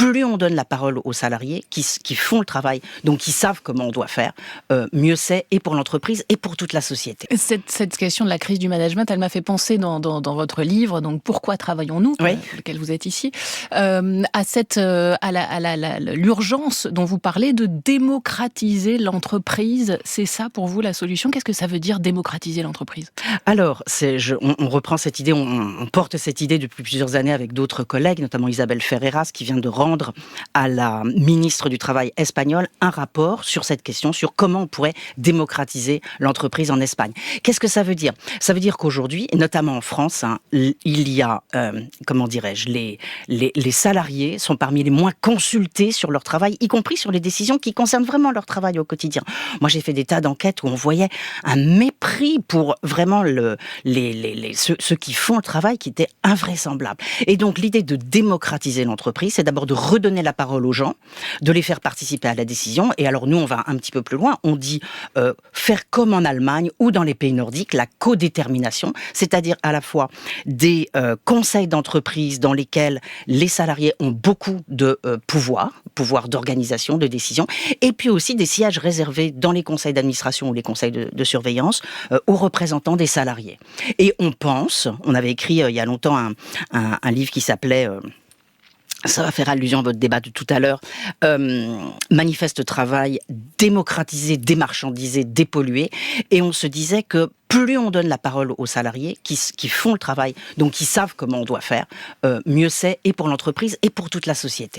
plus on donne la parole aux salariés qui font le travail, donc qui savent comment on doit faire, mieux c'est et pour l'entreprise et pour toute la société. Cette question de la crise du management, elle m'a fait penser dans votre livre, donc Pourquoi travaillons-nous, Oui. pour lequel vous êtes ici, à l'urgence dont vous parlez de démocratiser l'entreprise. C'est ça pour vous la solution? Qu'est-ce que ça veut dire démocratiser l'entreprise? Alors, on reprend cette idée, on porte cette idée depuis plusieurs années avec d'autres collègues, notamment Isabelle Ferreras, qui vient de rendre à la ministre du Travail espagnole un rapport sur cette question, sur comment on pourrait démocratiser l'entreprise en Espagne. Qu'est-ce que ça veut dire? Ça veut dire qu'aujourd'hui, et notamment en France, il y a, les salariés sont parmi les moins consultés sur leur travail, y compris sur les décisions qui concernent vraiment leur travail au quotidien. Moi, j'ai fait des tas d'enquêtes où on voyait un mépris pour vraiment ceux qui font le travail qui était invraisemblable. Et donc, l'idée de démocratiser l'entreprise, c'est d'abord de redonner la parole aux gens, de les faire participer à la décision. Et alors, nous, on va un petit peu plus loin. On dit faire comme en Allemagne ou dans les pays nordiques, la codétermination, c'est-à-dire à la fois des conseils d'entreprise dans lesquels les salariés ont beaucoup de pouvoir d'organisation, de décision, et puis aussi des sièges réservés dans les conseils d'administration ou les conseils de surveillance aux représentants des salariés. Et on avait écrit il y a longtemps un livre qui s'appelait... ça va faire allusion à votre débat de tout à l'heure. Manifeste travail, démocratiser, démarchandiser, dépolluer. Et on se disait que plus on donne la parole aux salariés qui font le travail, donc qui savent comment on doit faire, mieux c'est et pour l'entreprise et pour toute la société.